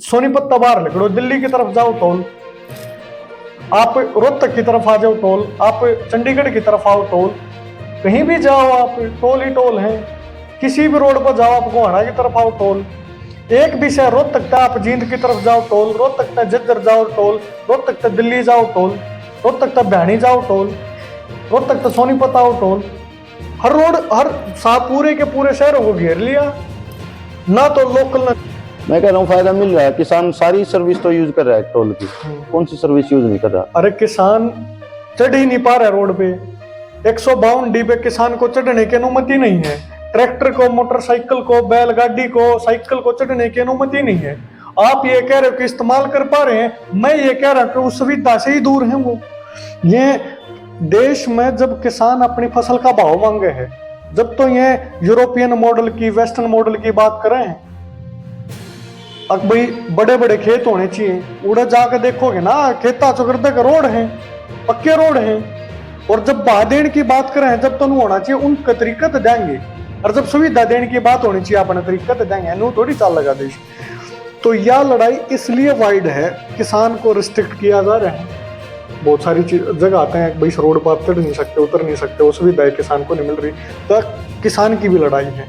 सोनीपत बाहर निकलो, दिल्ली की तरफ जाओ टोल, आप रोहतक की तरफ आ जाओ टोल, आप चंडीगढ़ की तरफ आओ टोल, कहीं भी जाओ आप टोल ही टोल है। किसी भी रोड पर जाओ, आप गोहाना की तरफ आओ टोल, एक भी शहर रोहतक तक आप जींद की तरफ जाओ टोल, रोहतक तक जज्जर जाओ टोल, रोहतक तक दिल्ली जाओ टोल, रोहतक तक भैणी जाओ टोल, रोहतक तक सोनीपत आओ टोल। हर रोड, हर पूरे के पूरे शहरों को घेर लिया ना, तो लोकल ना। मैं कह रहा हूँ फायदा मिल रहा है, किसान सारी सर्विस तो यूज कर रहा है टोल की, कौन सी सर्विस यूज नहीं कर रहा? अरे किसान चढ़ ही नहीं पा रहा रोड पे, 152D पे किसान को चढ़ने की अनुमति नहीं है। ट्रैक्टर को, मोटरसाइकिल को, बैलगाड़ी को, साइकिल को चढ़ने की अनुमति नहीं है। आप ये कह रहे हो कि इस्तेमाल कर पा रहे हैं, मैं ये कह रहा हूं कि उस सुविधा से ही दूर हैं वो। ये देश में जब किसान अपनी फसल का भाव मांगे हैं, जब तो ये यूरोपियन मॉडल की, वेस्टर्न मॉडल की बात कर रहे हैं। अब भाई बड़े बड़े खेत होने चाहिए, उड़े जाकर देखोगे ना, खेता चौकर्दे का रोड है, पक्के रोड है। और जब भाव देने की बात करें, जब तो होना चाहिए उनका तरीका तो देंगे, और जब सुविधा देने की बात होनी चाहिए अपना तरीका तो देंगे, नू थोड़ी चाल लगा देश। तो यह लड़ाई इसलिए वाइड है, किसान को रिस्ट्रिक्ट किया जा रहा है। बहुत सारी जगह आते हैं भाई, इस रोड पर आप चढ़ नहीं सकते, उतर नहीं सकते, वो सुविधा किसान को नहीं मिल रही, तो किसान की भी लड़ाई है।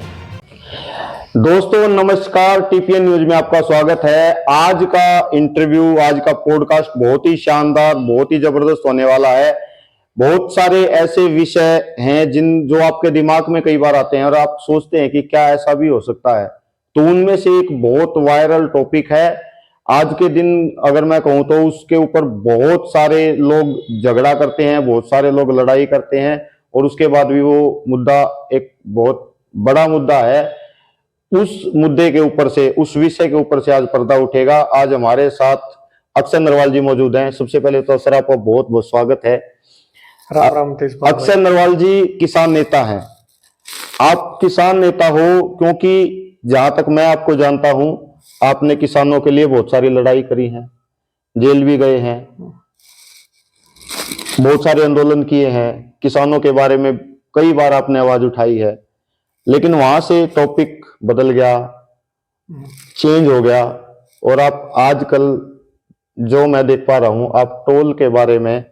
दोस्तों नमस्कार, टीपीएन न्यूज में आपका स्वागत है। आज का इंटरव्यू, आज का पॉडकास्ट बहुत ही शानदार, बहुत ही जबरदस्त होने वाला है। बहुत सारे ऐसे विषय हैं जो आपके दिमाग में कई बार आते हैं और आप सोचते हैं कि क्या ऐसा भी हो सकता है, तो उनमें से एक बहुत वायरल टॉपिक है। आज के दिन अगर मैं कहूं तो उसके ऊपर बहुत सारे लोग झगड़ा करते हैं, बहुत सारे लोग लड़ाई करते हैं, और उसके बाद भी वो मुद्दा एक बहुत बड़ा मुद्दा है। उस मुद्दे के ऊपर से, उस विषय के ऊपर से आज पर्दा उठेगा। आज हमारे साथ अक्षय नरवाल जी मौजूद हैं। सबसे पहले तो सर आपका बहुत बहुत स्वागत है। राम राम। अक्षय नरवाल जी किसान नेता हैं। आप किसान नेता हो क्योंकि जहां तक मैं आपको जानता हूं, आपने किसानों के लिए बहुत सारी लड़ाई करी है, जेल भी गए हैं, बहुत सारे आंदोलन किए हैं, किसानों के बारे में कई बार आपने आवाज उठाई है। लेकिन वहां से टॉपिक बदल गया, चेंज हो गया, और आप आजकल जो मैं देख पा रहा हूं, आप टोल के बारे में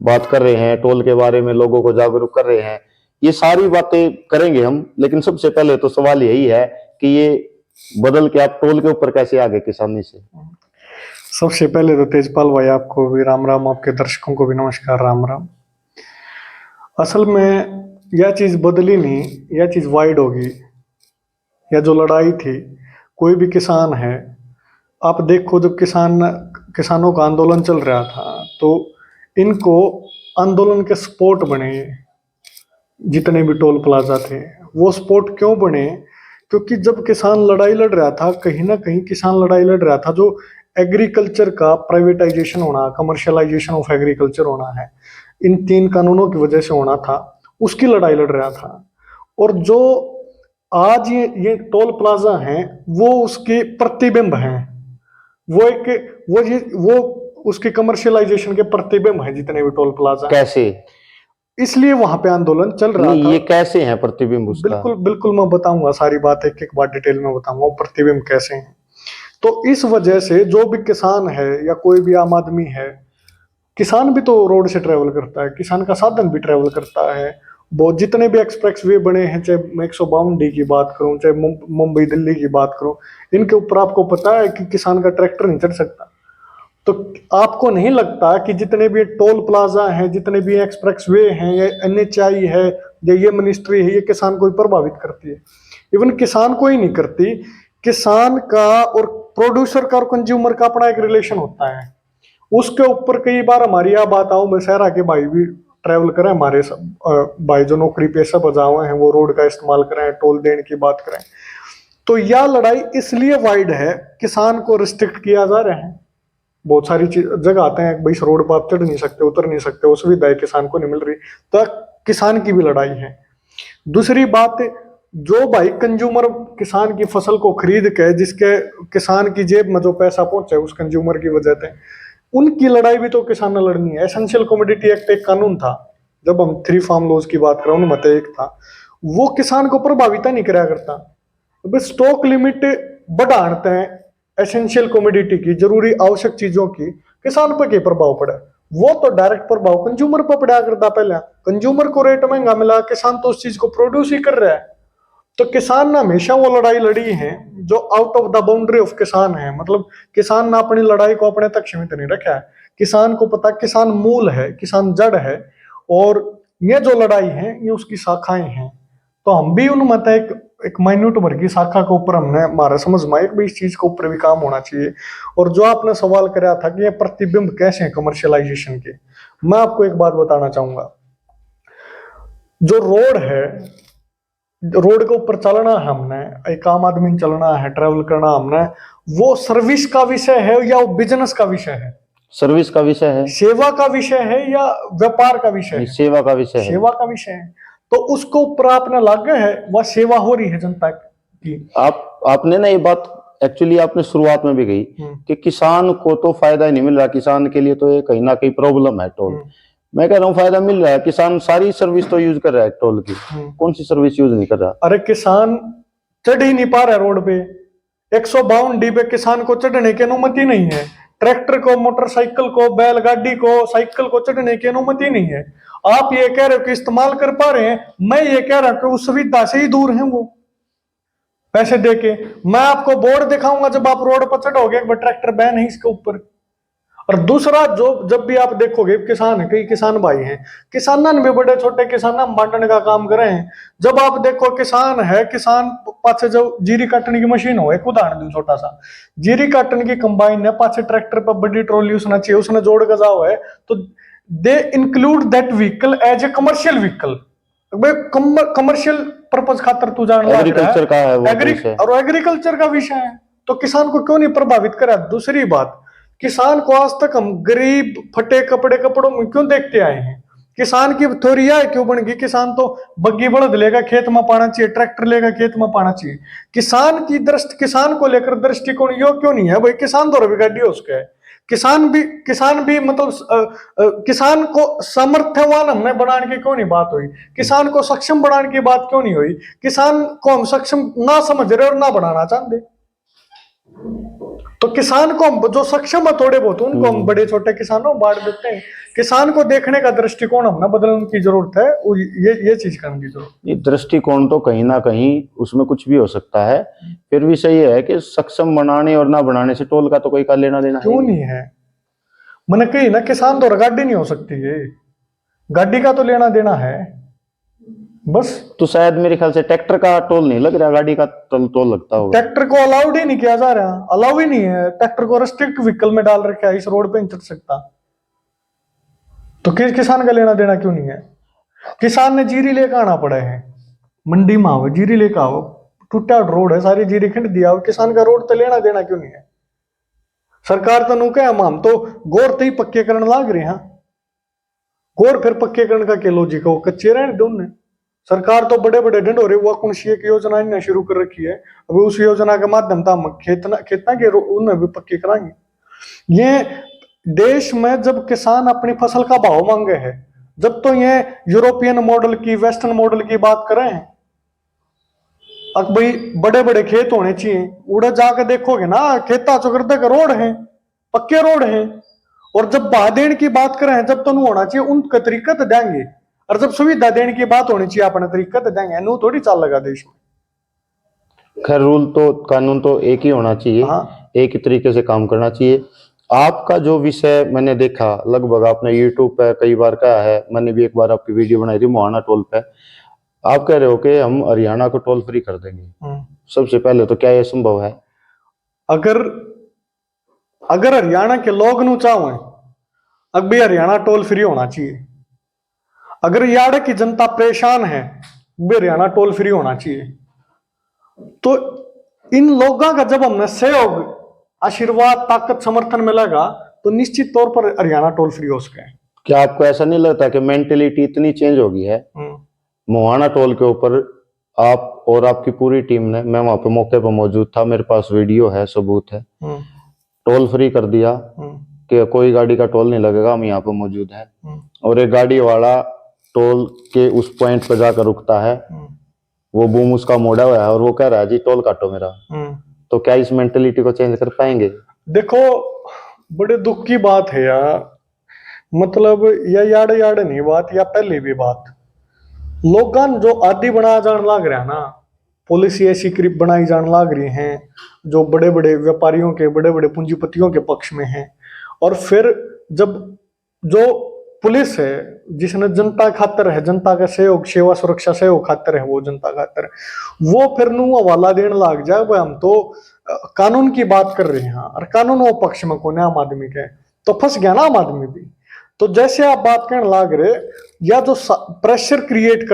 बात कर रहे हैं, टोल के बारे में लोगों को जागरूक कर रहे हैं। ये सारी बातें करेंगे हम, लेकिन सबसे पहले तो सवाल यही है कि ये बदल के आप टोल के ऊपर कैसे आ गए किसानी से? सबसे पहले तो तेजपाल भाई आपको भी राम राम, आपके दर्शकों को भी नमस्कार, राम राम। असल में यह चीज बदली नहीं, यह चीज वाइड होगी। यह जो लड़ाई थी, कोई भी किसान है, आप देखो जब किसानों का आंदोलन चल रहा था, तो इनको आंदोलन के स्पॉट बने, जितने भी टोल प्लाजा थे वो स्पॉट क्यों बने? क्योंकि जब किसान लड़ाई लड़ रहा था, कहीं ना कहीं किसान लड़ाई लड़ रहा था जो एग्रीकल्चर का प्राइवेटाइजेशन होना, कमर्शियलाइजेशन ऑफ एग्रीकल्चर होना है, इन 3 कानूनों की वजह से होना था, उसकी लड़ाई लड़ रहा था। और जो आज ये टोल प्लाजा हैं, वो उसके प्रतिबिंब हैं, वो उसके कमर्शियलाइजेशन के प्रतिबिंब हैं, जितने भी टोल प्लाजा। कैसे? इसलिए वहां पे आंदोलन चल रहा था। ये कैसे है प्रतिबिंब उसका? बिल्कुल बिल्कुल, मैं बताऊंगा सारी बात, एक एक बार डिटेल में बताऊंगा प्रतिबिंब कैसे हैं। तो इस वजह से जो भी किसान है या कोई भी आम आदमी है, किसान भी तो रोड से ट्रेवल करता है, किसान का साधन भी ट्रेवल करता है। वो जितने भी एक्सप्रेस वे बने हैं, चाहे मैं 152D की बात करूं, चाहे मुंबई दिल्ली की बात करूं, इनके ऊपर आपको पता है कि किसान का ट्रैक्टर नहीं चढ़ सकता। तो आपको नहीं लगता कि जितने भी टोल प्लाजा हैं, जितने भी एक्सप्रेस वे हैं, या NHI है, या ये मिनिस्ट्री है, ये किसान को ही प्रभावित करती है? इवन किसान को ही नहीं करती, किसान का और प्रोड्यूसर का और कंज्यूमर का अपना एक रिलेशन होता है। उसके ऊपर कई बार हमारी यह बात आओ, मैं शहरा के भाई भी ट्रैवल करें, हमारे सब भाई जो नौकरी पेशा बजा हुए हैं, वो रोड का इस्तेमाल करें, टोल देने की बात करें। तो यह लड़ाई इसलिए वाइड है, किसान को रिस्ट्रिक्ट किया जा रहा है। बहुत सारी जगह आते हैं भाई, इस रोड पर आप चढ़ नहीं सकते, उतर नहीं सकते, वो सुविधा किसान को नहीं मिल रही, तो किसान की भी लड़ाई है। दूसरी बात, जो भाई कंज्यूमर किसान की फसल को खरीद के, जिसके किसान की जेब में जो पैसा पहुंचे उस कंज्यूमर की वजह से, उनकी लड़ाई भी तो किसान ने लड़नी है। एसेंशियल कमोडिटी एक्ट एक कानून था, जब हम 3 फार्म लॉज की बात करें, उनमें एक था, वो किसान को प्रभावित नहीं कराया करता। स्टॉक लिमिट बढ़ाते हैं, एसेंशियल कमोडिटी की, जरूरी आवश्यक चीजों की किसान पर क्या प्रभाव पड़ा? वो तो डायरेक्ट प्रभाव कंज्यूमर पर पड़ा करता। पहले कंज्यूमर को रेट महंगा मिला, किसान तो उस चीज को प्रोड्यूस ही कर रहा है। तो किसान ने हमेशा वो लड़ाई लड़ी है जो out of the boundary of किसान है। मतलब किसान ने अपनी लड़ाई को अपने तक सीमित नहीं रखा है। किसान को पता किसान मूल है, किसान जड़ है, और ये जो लड़ाई है ये उसकी शाखाएं हैं। तो हम भी उनमें एक माइन्यूट भर की शाखा के ऊपर हमने हमारा समझ में एक भी इस चीज के ऊपर भी काम होना चाहिए। और जो आपने सवाल कराया था कि ये प्रतिबिंब कैसे हैं कमर्शियलाइजेशन के, मैं आपको एक बात बताना चाहूंगा। जो रोड है, रोड के ऊपर चलना है हमने, एक आम आदमी चलना है, ट्रेवल करना हमने, वो सर्विस का विषय है या वो बिजनेस का विषय है? सर्विस का विषय है, सेवा का विषय है या व्यापार का विषय है? सेवा का विषय है। सेवा का विषय है। तो उसको ऊपर आपने लागे है, वह सेवा हो रही है जनता की। आपने ना ये बात एक्चुअली आपने शुरुआत में भी कही कि किसान को तो फायदा ही नहीं मिल रहा, किसान के लिए तो ये कहीं ना कहीं प्रॉब्लम है टोल। मैं कह रहा हूँ फायदा मिल रहा है, किसान सारी सर्विस तो यूज कर रहा है टोल की, कौन सी सर्विस यूज नहीं कर रहा? अरे किसान चढ़ ही नहीं पा रहा है रोड पे। 152 डी पे किसान को चढ़ने की अनुमति नहीं है। ट्रैक्टर को, मोटरसाइकिल को, बैलगाड़ी को, साइकिल को चढ़ने की अनुमति नहीं है। आप ये कह रहे हो कि इस्तेमाल कर पा रहे हैं, मैं ये कह रहा हूं कि उस सुविधा से ही दूर हैं वो पैसे देके। मैं आपको बोर्ड दिखाऊंगा जब आप रोड पर चढ़ोगे, ट्रैक्टर बैन है इसके ऊपर। और दूसरा, जो जब भी आप देखोगे किसान है, कई किसान भाई हैं, किसानों ने भी बड़े छोटे किसानों बांटने का काम कर रहे हैं। जब आप देखो किसान है, किसान पाछे जो जीरी काटने की मशीन हो, एक उदाहरण दूं छोटा सा, जीरी काटने की कंबाइन है, पाछे ट्रैक्टर पर बड़ी ट्रॉली उसना चाहिए, उसने जोड़ के जाओ है, तो they include that vehicle as a commercial vehicle. Commercial purpose खातर तू जान एग्रीकल्चर का है वो और एग्रीकल्चर का विषय है, तो किसान को क्यों नहीं प्रभावित करा? दूसरी बात, किसान को आज तक हम गरीब फटे कपड़ों में क्यों देखते आए हैं? किसान की थोरिया क्यों बन गई? किसान तो बग्गी बड़द लेगा, खेत में पाना चाहिए, ट्रैक्टर लेगा, खेत में पाना चाहिए। किसान की दृष्टि, किसान को लेकर दृष्टिकोण यो क्यों नहीं है भाई? किसान तो गाड़ी उसका है। किसान भी मतलब किसान को सामर्थ्यवान हमने बनाने की क्यों नहीं बात हुई? किसान को सक्षम बनाने की बात क्यों नहीं हुई? किसान को हम सक्षम ना समझ रहे और ना बनाना चाहते। तो किसान को हम जो सक्षम है थोड़े बहुत, उनको हम बड़े छोटे किसानों बांट देते हैं। किसान को देखने का दृष्टिकोण हमने बदलने की जरूरत है, ये चीज करने की जरूरत। ये दृष्टिकोण तो कहीं ना कहीं उसमें कुछ भी हो सकता है, फिर भी सही है कि सक्षम बनाने और ना बनाने से टोल का तो कोई का लेना देना क्यों नहीं है? मैंने कही ना, किसान तो गाड़ी नहीं हो सकती है, गाड़ी का तो लेना देना है बस। तो शायद मेरे ख्याल से ट्रैक्टर का टोल नहीं लग रहा, गाड़ी का टोल लगता होगा। ट्रैक्टर को अलाउड ही नहीं किया जा रहा, अलाउ ही नहीं है। ट्रैक्टर को रेस्ट्रिक्ट व्हीकल में डाल रखा है, इस रोड पे नहीं चल सकता। तो किसान का लेना देना क्यों नहीं है? किसान ने जीरी लेकर आना पड़ा है, मंडी में आओ जीरी लेकर आओ, टूटा रोड है, सारी जीरी खिंड दिया, और किसान का रोड तो लेना देना क्यों नहीं है? सरकार तो नुके हम तो गोर तो ही पक्के करण लाग रहे हैं। गोर फिर पक्के करण का क्या लॉजिक है? कच्चे रहने दोनों। सरकार तो बड़े बड़े ढंढोरे हुआ कौन सी एक योजना इन्हें शुरू कर रखी है, अभी उस योजना के माध्यम से हम खेतना के उन्हें भी पक्के कराएंगे। ये देश में जब किसान अपनी फसल का भाव मांगे है, जब तो ये यूरोपियन मॉडल की, वेस्टर्न मॉडल की बात कर रहे हैं। अब भाई बड़े बड़े खेत होने चाहिए, उड़े जाके देखोगे ना, खेता चौकर्दे का रोड है, पक्के रोड है। और जब भाव देने की बात कर रहे हैं, जब तो नहीं होना चाहिए उनका तरीका तो देंगे, और जब सुविधा देने की बात होनी चाहिए अपना तरीका तो देंगे। नू थोड़ी चाल लगा देश में। खैर रूल तो, कानून तो एक ही होना चाहिए। हाँ। एक ही तरीके से काम करना चाहिए। आपका जो विषय मैंने देखा, लगभग आपने यूट्यूब पे कई बार कहा है, मैंने भी एक बार आपकी वीडियो बनाई थी मोहाना टोल पे। आप कह रहे हो कि हम हरियाणा को टोल फ्री कर देंगे। सबसे पहले तो क्या यह संभव है? अगर हरियाणा के लोग नु चाहें, अब भी हरियाणा टोल फ्री होना चाहिए। अगर यार्ड की जनता परेशान है, भी हरियाणा टोल फ्री होना चाहिए। तो इन लोगों का जब हमने सहयोग, आशीर्वाद, ताकत, समर्थन मिलेगा, तो निश्चित तौर पर हरियाणा टोल फ्री हो सके। क्या आपको ऐसा नहीं लगता कि मेंटेलिटी इतनी चेंज हो गई है मोहाना टोल के ऊपर? आप और आपकी पूरी टीम ने, मैं वहां पे मौके पर मौजूद था, मेरे पास वीडियो है, सबूत है, टोल फ्री कर दिया कि कोई गाड़ी का टोल नहीं लगेगा, हम यहाँ पे मौजूद है। और एक गाड़ी वाला टोल के उस पॉइंट पर जाकर रुकता है, वो बूम उसका मोड़ा हुआ है और वो कह रहा है जी टोल काटो मेरा। तो क्या इस मेंटेलिटी को चेंज कर पाएंगे? देखो, बड़े दुख की बात है यार, मतलब या याड़ याड़ नहीं बात, या पहले भी बात, लोगन जो आदि बना जान लाग रहा ना, पॉलिसी ऐसी बनाई जान लाग रही हैं जो बड़े बड़े व्यापारियों के, बड़े बड़े पूंजीपतियों के पक्ष में है। और फिर जब जो पुलिस है जिसने जनता खातर है, जनता का सहयोग, सेवा सुरक्षा सहयोग खातर है, वो जनता खातर है, वो फिर नू हवाला देने लाग जाए भाई हम तो कानून की बात कर रहे हैं और कानून वो पक्ष में कौन है, आम आदमी के, तो फंस गया ना आम आदमी भी। तो जैसे आप बात करने लाग रहे, या जो प्रेशर क्रिएट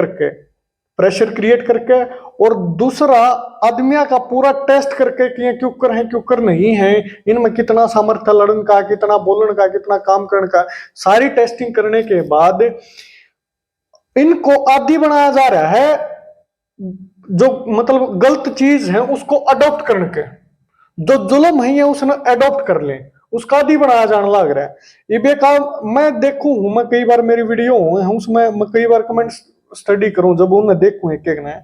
करके और दूसरा आदमिया का पूरा टेस्ट करके कि ये क्यों कर है क्यों कर नहीं है, इनमें कितना सामर्थ्य लड़न का, कितना बोलन का, कितना काम करने का, सारी टेस्टिंग करने के बाद इनको आदी बनाया जा रहा है, जो मतलब गलत चीज है उसको अडॉप्ट करने के, जो जुल्म है उसने अडॉप्ट कर ले, उसका आदी बनाया जाने लग रहा है। ये बेकार, मैं देखू हूं, मैं कई बार मेरी वीडियो हूं उसमें मैं कई बार कमेंट स्टडी करूं, जब उन्हें देखूं एक एक ने,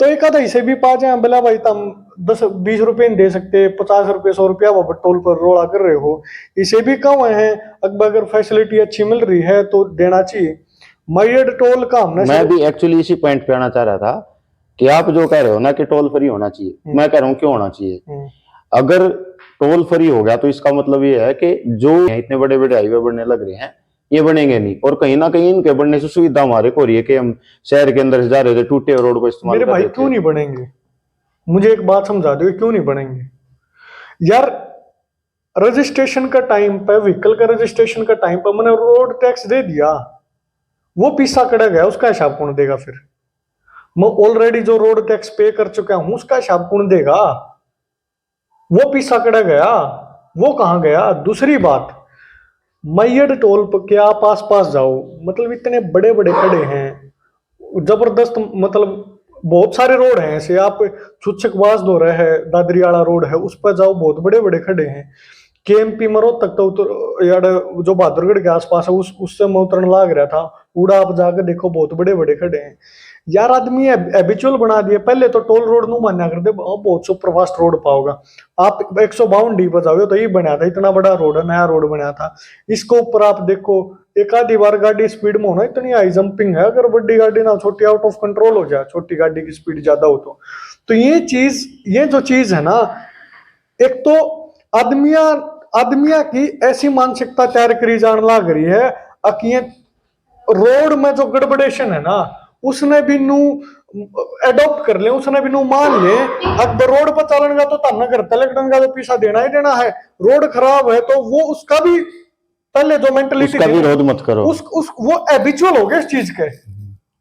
तो एक आधा इसे भी पा जाए बोला भाई तुम 10-20 रुपए नहीं दे सकते, 50 रुपए 100 रुपया वो टोल पर रोड़ा कर रहे हो, इसे भी कम है, अगर फैसिलिटी अच्छी मिल रही है तो देना चाहिए। मयड टोल का हमने मैं भी एक्चुअली इसी पॉइंट पे आना चाह रहा था कि आप जो कह रहे हो ना कि टोल फ्री होना चाहिए, मैं कह रहा हूँ क्यों होना चाहिए। अगर टोल फ्री हो गया तो इसका मतलब ये है कि जो इतने बड़े बड़े हाईवे बनने लग रहे हैं ये बनेंगे नहीं, और कहीं ना कहीं इनके बनने से सुविधा हमारे को हो रही है कि हम शहर के अंदर से जा रहे थे, टूटे रोड को इस्तेमाल मेरे कर भाई रहे थे। क्यों नहीं बनेंगे, मुझे एक बात समझा दो, क्यों नहीं बनेंगे यार। रजिस्ट्रेशन का टाइम पे, व्हीकल का रजिस्ट्रेशन का टाइम पे मैंने रोड टैक्स दे दिया, वो पीछा कड़ा गया, उसका हिसाब कौन देगा? फिर मैं ऑलरेडी जो रोड टैक्स पे कर चुका हूं उसका हिसाब कौन देगा? वो पीछा कड़ा गया, वो कहां गया? दूसरी बात, मैयड टोल पर के आप आस पास जाओ, मतलब इतने बड़े बड़े खड़े हैं, जबरदस्त, मतलब बहुत सारे रोड हैं ऐसे, आप छुच्छक बाज दो रहे है, दादरीवाला रोड है, उस पर जाओ, बहुत बड़े बड़े खड़े हैं। केएमपी मरो तक तो उतर यार, जो बहादुरगढ़ के आसपास है उससे मैं उतरने लाग रहा था, उड़ा आप जाकर देखो, बहुत बड़े बड़े खड़े हैं यार। आदमी हैबिचुअल बना दिए, पहले तो टोल रोड नू मान्या करते, बहुत सुपर फास्ट रोड पाओगा आप, 152 पर जाओगे तो ये बना था, इतना बड़ा रोड है, नया रोड बना था, इसको ऊपर आप देखो, एक आधी बार गाड़ी स्पीड में होना, इतनी हाई जंपिंग है, अगर बड़ी गाड़ी ना छोटी आउट ऑफ कंट्रोल हो जाए, छोटी गाड़ी की स्पीड ज्यादा हो तो ये जो चीज है ना, एक तो आदमिया की ऐसी मानसिकता तैयार करी जान लाग रही है कि रोड में जो गड़बड़ेशन है ना, उसने भी नू एडॉप्ट कर ले, उसने भी नू मान ले, अब रोड पर चलने का तो तन्ना करता, लेकिन का तो पीछा देना ही देना है, रोड खराब है तो वो उसका भी पहले जो मेंटलिटी उसका विरोध मत करो, वो हैबिचुअल हो गए इस चीज के,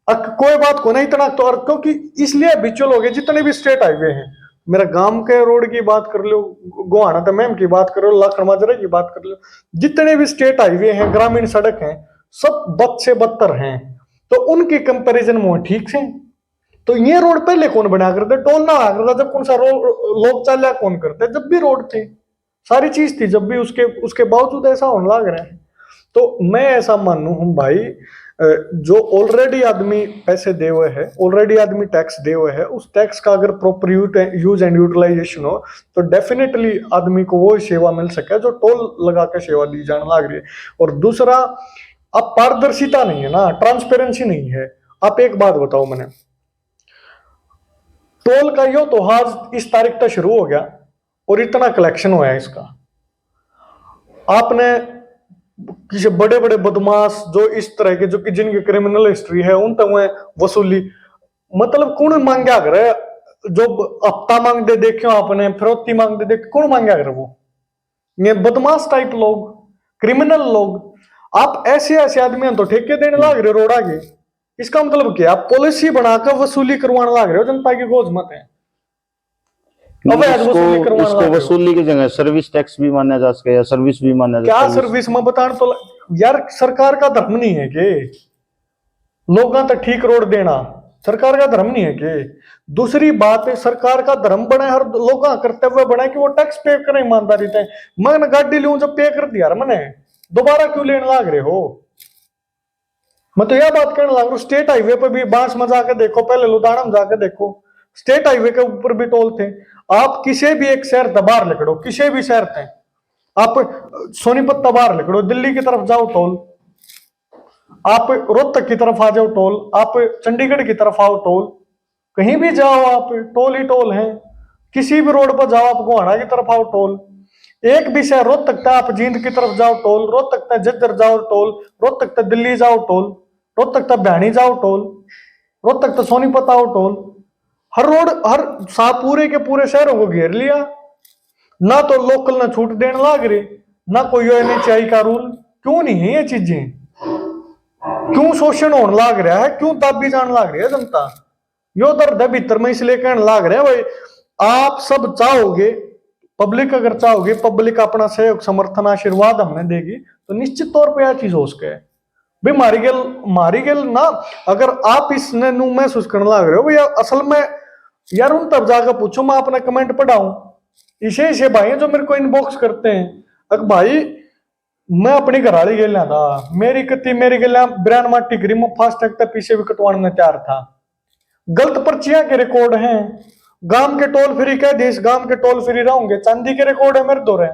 कोई बात को नहीं इतना तो, और क्योंकि इसलिए हैबिचुअल हो गए, जितने भी स्टेट हाईवे हैं, मेरा गांव के रोड की बात कर लो, गोहाना तमेम की बात कर लो, लाखन माजरा की बात कर लो, जितने भी स्टेट हाईवे हैं, ग्रामीण सड़क हैं, सब बद से बदतर हैं, तो उनके कंपैरिजन में ठीक से। तो ये रोड पहले कौन बना करते, टोल ना आ करता, जब कौन सा लोग चाल कौन करते, जब भी रोड थे, सारी चीज थी, जब भी उसके बावजूद ऐसा होने लग रहा है। तो मैं ऐसा मानू हूं भाई, जो ऑलरेडी आदमी पैसे दे हुए है, ऑलरेडी आदमी टैक्स दे हुए है, उस टैक्स का अगर प्रॉपर यूज एंड यूटिलाइजेशन हो तो डेफिनेटली आदमी को वो सेवा मिल सके जो टोल लगा के सेवा दी जाने लग रही है। और दूसरा, अब पारदर्शिता नहीं है ना, ट्रांसपेरेंसी नहीं है। आप एक बात बताओ, मैंने टोल का यो तो आज इस तारीख तक शुरू हो गया और इतना कलेक्शन हुआ है इसका, आपने किसी बड़े बड़े बदमाश जो इस तरह के, जो कि जिनकी क्रिमिनल हिस्ट्री है, उन तक वसूली, मतलब कौन मांगा करे, जो हफ्ता मांग दे देखो आपने, फिरौती मांग दे देख, कौन मांगा करे? वो ये बदमाश टाइप लोग, क्रिमिनल लोग, आप ऐसे ऐसे आदमी तो ठेके देने लाग रहे रोड आगे, इसका मतलब क्या? आप पॉलिसी बनाकर वसूली करवाने लाग रहे हो, जनता की गोज मत है, इसको वसूली की जगह सर्विस टैक्स भी माना जा सके, या सर्विस भी माना जा, क्या सर्विस में बता तो यार, सरकार का धर्म नहीं है कि लोगों तक ठीक रोड देना, सरकार का धर्म नहीं है कि? दूसरी बात है, सरकार का धर्म बने, हर लोग कर्तव्य बने कि वो टैक्स पे करें ईमानदारी से। मैं गाड़ी लूं जब पे कर दिया मैंने, दोबारा क्यों लेने लाग रहे हो? मैं तो यह बात कहने लग रहा हूँ, स्टेट हाईवे पर भी बांस में जाकर देखो, पहले लुधियाना में जाकर देखो, स्टेट हाईवे के ऊपर भी टोल थे, आप किसी भी एक शहर तबार लिखड़ो, किसी भी शहर थे, आप सोनीपत तबार लिखड़ो, दिल्ली की तरफ जाओ टोल, आप रोहतक की तरफ आ जाओ टोल, आप चंडीगढ़ की तरफ आओ टोल, कहीं भी जाओ आप टोल ही टोल है। किसी भी रोड पर जाओ, आप गोहाना की तरफ आओ टोल, एक भी शहर, रोहतक तक आप जींद की तरफ जाओ टोल, रोहतक तक झज्जर जाओ टोल, रोहतक तक दिल्ली जाओ टोल, रोहतक तक भैणी जाओ टोल, रोहतक तक सोनीपत आओ टोल। हर रोड, हर पूरे के पूरे शहरों को घेर लिया, ना तो लोकल ना छूट देने लाग रही, ना कोई एनएचआई का रूल। क्यों नहीं है ये चीजें? क्यों शोषण होने लाग रहा है? क्यों दाबी जाने लाग रही है जनता? यो दर्द है भीतर में, इसलिए कहने लाग रहे हैं भाई, आप सब चाहोगे, पब्लिक अगर चाहोगे, पब्लिक अपना सहयोग समर्थन आशीर्वाद हमने देगी, तो निश्चित तौर पर यह चीज हो सके भाई। मारी गेल ना, अगर आप इसने नू महसूस करने लग रहे हो भैया असल में, यार उन तब जाकर पूछो, मैं अपना कमेंट पढ़ाऊं, इसे भाई जो मेरे को इनबॉक्स करते हैं, अगर भाई मैं अपनी घराली गेलिया था, मेरी गेलिया बिरान माटी करी, मैं फास्ट टैग तक पीछे भी कटवाने में तैयार था। गलत पर्चियां के रिकॉर्ड हैं, गांव के टोल फ्री कह दी, गांव के टोल फ्री रहूंगे, चांदी के रिकॉर्ड है मेरे दो रहे।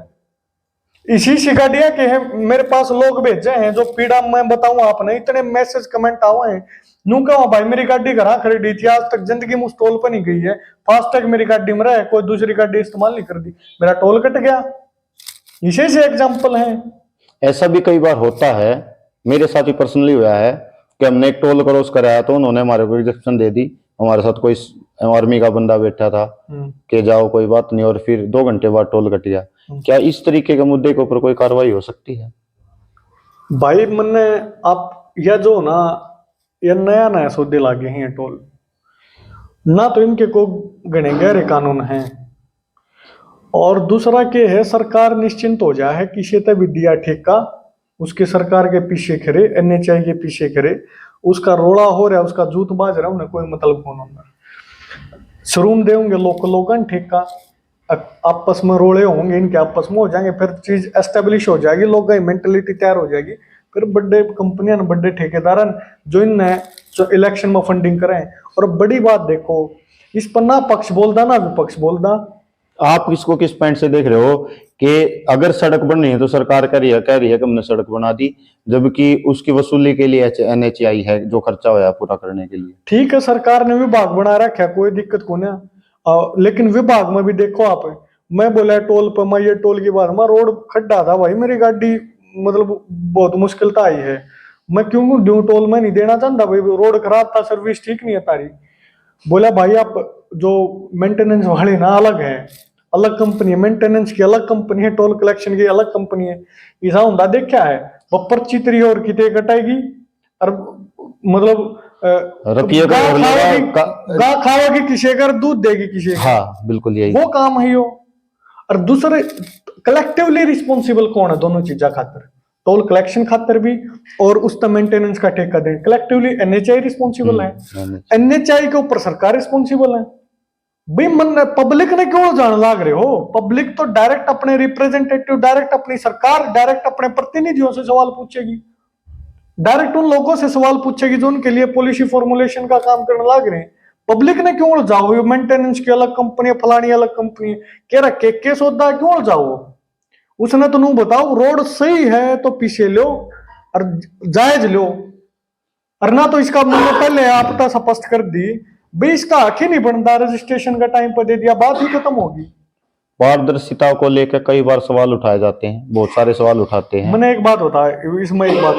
इसी शिकायतियां के हैं मेरे पास, लोग भेजे हैं जो पीड़ा मैं बताऊं आपने, इतने मैसेज कमेंट आए हैं। नू कहो भाई मेरी गाड़ी घर खरीदी थी, आज तक जिंदगी में उस टोल पर नहीं गई है, फास्टैग मेरी गाड़ी में रहे, कोई दूसरी गाड़ी इस्तेमाल नहीं कर दी, मेरा टोल कट गया। इसे से एग्जाम्पल है। ऐसा भी कई बार होता है, मेरे साथ ही पर्सनली हुआ है कि हमने एक टोल क्रॉस कराया तो उन्होंने हमारे को रिजेक्शन दे दी। हमारे साथ कोई आर्मी का बंदा बैठा था कि जाओ कोई बात नहीं, और फिर 2 घंटे बाद टोल कट गया। क्या इस तरीके के मुद्दे के ऊपर कोई कार्रवाई हो सकती है? भाई मैंने आप यह जो ना, यह नया नया सौदे लागे हैं टोल ना, तो इनके को गणे गहरे कानून हैं, और दूसरा के है सरकार निश्चिंत हो जाए किसी तक भी दिया ठेका, उसके सरकार के पीछे खड़े, एनएचआई के पीछे खड़े, उसका रोड़ा हो रहा है, उसका जूत बाज रहा है, उन्हें कोई मतलब कौन होगा। शुरू में देंगे लोग ठेका, आपस में रोड़े होंगे, इनके आपस में हो जाएंगे, फिर चीज एस्टेब्लिश हो जाएगी, लोग मेंटलिटी तैयार हो जाएगी, फिर बड़े कंपनियां बड़े ठेकेदार जो इन जो इलेक्शन में फंडिंग करें। और बड़ी बात देखो, इस पर ना पक्ष बोलदा ना विपक्ष बोलदा। आप इसको किस पॉइंट से देख रहे हो कि अगर सड़क बन रही है तो सरकार कह रही है कि हमने सड़क बना दी, जबकि उसकी वसूली के लिए एनएचआई है जो खर्चा होया पूरा करने के लिए। ठीक है, सरकार ने विभाग बना रखा है, कोई दिक्कत को ना, लेकिन विभाग में भी देखो आप, मैं बोला टोल पर, मैं ये टोल की बात, मैं रोड खड्डा था भाई, मेरी गाड़ी मतलब बहुत मुश्किल था आई है, मैं क्यों दूं टोल? में नहीं देना चाहता भाई, रोड खराब था, सर्विस ठीक नहीं है तारी। बोला भाई आप जो मेंटेनेंस वाले ना अलग है, अलग कंपनी है, मेंटेनेंस की अलग कंपनी है, टोल कलेक्शन की अलग कंपनी है। ऐसा होता देखा है, वो पर्ची तरी और कितने कटाएगी, और मतलब गा खाओगी किसी का, दूध देगी किसी का। हाँ बिल्कुल यही वो काम है यो। और दूसरे कलेक्टिवली रिस्पॉन्सिबल कौन है दोनों चीजा खातर? टोल कलेक्शन खातर भी और उसका मेंटेनेंस का ठेका दे, कलेक्टिवली एनएचआई रिस्पॉन्सिबल है। एनएचआई के ऊपर सरकार रिस्पॉन्सिबल है भाई। मन पब्लिक ने क्यों जान लाग रहे हो? पब्लिक तो डायरेक्ट अपने रिप्रेजेंटेटिव, डायरेक्ट अपनी सरकार, डायरेक्ट अपने प्रतिनिधियों से सवाल पूछेगी, डायरेक्ट उन लोगों से सवाल पूछेगी जो उनके लिए पॉलिसी फॉर्मुलेशन का काम करने लग रहे हैं। पब्लिक ने क्यों उलझाओ? ये मेंटेनेंस की अलग कंपनी है, फलानी अलग कंपनी है, कह रहा के सौदा क्यों उलझाओ? उसने तो नू बताओ रोड सही है तो पीछे लो और जायज लो, और ना तो इसका मैंने पहले आप तो स्पष्ट कर दी भाई, इसका हक ही नहीं बनता, रजिस्ट्रेशन का टाइम पर दे दिया, बात ही खत्म होगी। पारदर्शिता को लेकर कई बार सवाल उठाए जाते हैं, बहुत सारे सवाल उठाते हैं। मैंने एक बात होता है इसमें, एक बात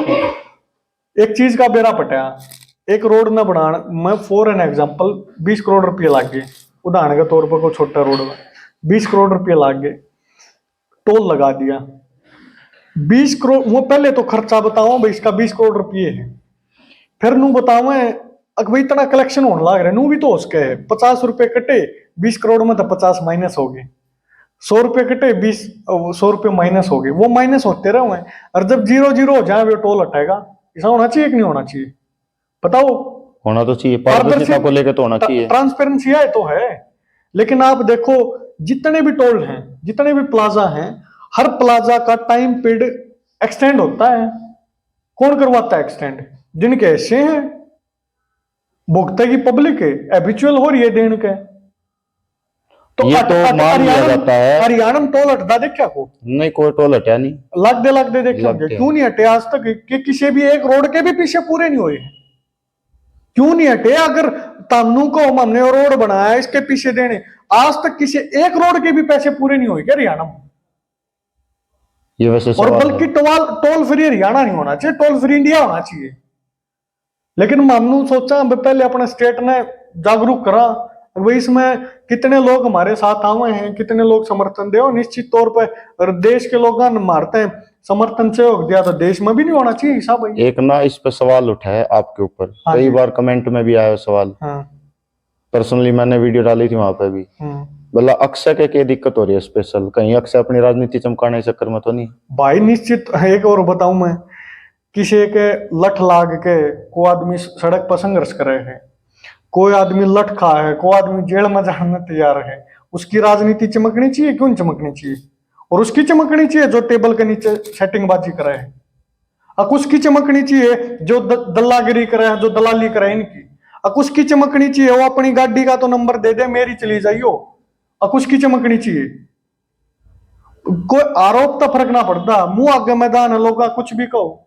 एक चीज का बेरा पटाया, एक रोड न बनाना, मैं फॉर एन एग्जांपल 20 करोड़ रुपये लाग गए, उदाहरण के तौर पर कोई छोटा रोड में 20 करोड़ रुपये लाग गए, टोल लगा दिया 20 करोड़। वो पहले तो खर्चा बताओ भाई, इसका 20 करोड़ रुपये है, फिर नू बताओ भाई इतना कलेक्शन होने लग रहा है, नू भी तो हो सके 50 रुपए कटे 20 करोड़ में, तो 50 माइनस हो गए, 100 रुपए कटे 100 रुपए माइनस हो गए, वो माइनस होते रहे। और जब 0-0 हो जाए वो टोल हटेगा। ऐसा होना चाहिए कि नहीं होना चाहिए? बताओ। होना तो चाहिए, पारदर्शिता को लेकर तो होना चाहिए, ट्रांसपेरेंसी है तो है। लेकिन आप देखो जितने भी टोल हैं, जितने भी प्लाजा हैं, हर प्लाजा का टाइम पीरियड एक्सटेंड होता है। कौन करवाता है एक्सटेंड? जिनके ऐसे हैं, भुगते की पब्लिक है, हैबिचुअल हो रही है देने के। तो ये तो मान लिया जाता है। हरियाणा में टोल हटता देखा को नहीं, कोई टोल हटा नहीं। लाख दे देखे होंगे, क्यों नहीं हटे आज तक कि किसी भी एक रोड के भी पीछे पूरे नहीं हुए? क्यों नहीं हटे? अगर तमनु को हमने रोड बनाया इसके पीछे देने, आज तक किसी एक रोड के भी पैसे पूरे नहीं हुए क्या हरियाणा में? ये वैसे और सवाल बल्कि टोल फ्री हरियाणा नहीं होना चाहिए, टोल फ्री इंडिया होना चाहिए। लेकिन हमने सोचा पहले अपने स्टेट ने जागरूक करा, भाई इसमें कितने लोग हमारे साथ आए हैं, कितने लोग समर्थन दे, और निश्चित तौर पर देश के लोग मारते हैं, समर्थन से हो दिया तो देश में भी नहीं होना चाहिए हिसाब भाई। एक ना इस पे सवाल उठा है आपके ऊपर, हाँ कई जी। बार कमेंट में भी आया सवाल। हाँ। पर्सनली मैंने वीडियो डाली थी वहां पे भी, बोला अक्षय के क्या दिक्कत हो रही है स्पेशल, कहीं अक्षय अपनी राजनीति चमकाने के चक्कर में तो नहीं? भाई निश्चित, एक और बताऊं मैं, किसी के लठ लाग के कोई आदमी सड़क पर संघर्ष करे है, कोई आदमी लठ खा है, कोई आदमी जेल में जाने तैयार है, उसकी राजनीति चमकनी चाहिए? क्यों नहीं चमकनी चाहिए? और उसकी चमकनी चाहिए जो टेबल के नीचे सेटिंगबाजी करे है, अब उसकी चमकनी चाहिए जो दल्लागिरी करे है, जो दलाली करे इनकी, अब उसकी चमकनी चाहिए वो अपनी गाड़ी का तो नंबर दे दे, मेरी चली जाइयो, अब उसकी चमकनी चाहिए। कोई आरोप तो फर्क ना पड़ता, मुंह आगे मैदान है, लोग कुछ भी कहो,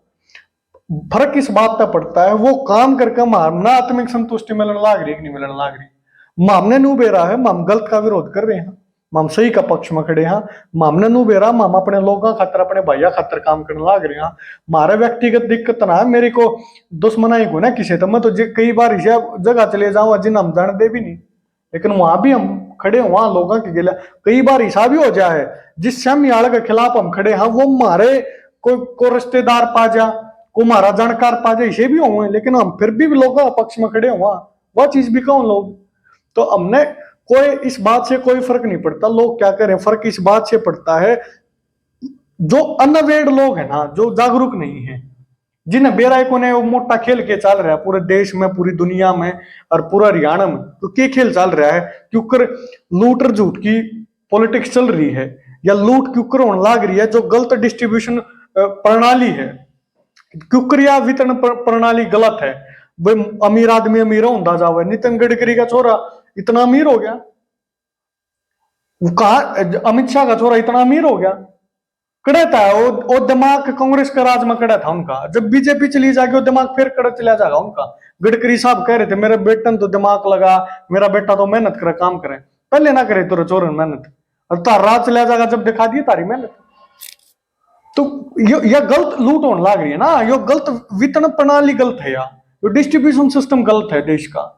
फर्क इस बात पर पड़ता है वो काम करके मारना आत्मिक संतुष्टि मिलने लाग रही है कि नहीं मिलने लाग रही। मामने नू बेरा है, माम गलत का विरोध कर रहे हैं, माम सही का पक्ष में खड़े हैं, मामने नू बेरा माम अपने लोगों खातर, अपने भैया खातर काम करने लाग रहे हैं। मारे व्यक्तिगत दिक्कत ना है, मेरी को दुश्मनाई को ना किसी तो मैं तो कई बार इसे जगह चले जाऊं जिन हम जान दे भी नहीं, लेकिन वहां भी हम खड़े, वहां लोगों के गिला कई बार ऐसा भी हो जाए जिस शमयाल के खिलाफ हम खड़े हैं वो मारे कोई रिश्तेदार पा जा, को मारा जानकार पा जाए, इसे भी हुए, लेकिन हम फिर भी लोगों के पक्ष में खड़े हुआ, वह चीज भी कौन लोग। तो हमने कोई इस बात से कोई फर्क नहीं पड़ता लोग क्या करें, फर्क इस बात से पड़ता है जो अनअवेयर लोग हैं ना, जो जागरूक नहीं है, जिन्हें बेराय को ने वो मोटा खेल के चल रहा है पूरे देश में, पूरी दुनिया में और पूरा हरियाणा में, तो क्या खेल चल रहा है? क्योंकि लूट झूठ की पॉलिटिक्स चल रही है, या लूट क्योंकि होने लाग रही है, जो गलत डिस्ट्रीब्यूशन प्रणाली है, क्योंकि वितरण प्रणाली गलत है। भाई अमीर आदमी अमीर होता जावे, नितिन गडकरी का छोरा इतना अमीर हो गया, कहा अमित शाह का छोरा इतना अमीर हो गया, कड़ा था वो दिमाग कांग्रेस का राज में कड़ा था उनका, जब बीजेपी चली जाएगी वो दिमाग फिर कड़ा चला जाएगा उनका। गडकरी साहब कह रहे थे मेरे बेटन तो दिमाग लगा, मेरा बेटा तो मेहनत करे, काम करे, पहले ना करे तो चोर मेहनत, और तार राज चला जाएगा जब दिखा दिए तारी मेहनत। तो ये गलत लूट होने लग रही है ना, ये गलत वितरण प्रणाली गलत है यार, ये डिस्ट्रीब्यूशन सिस्टम गलत है देश का,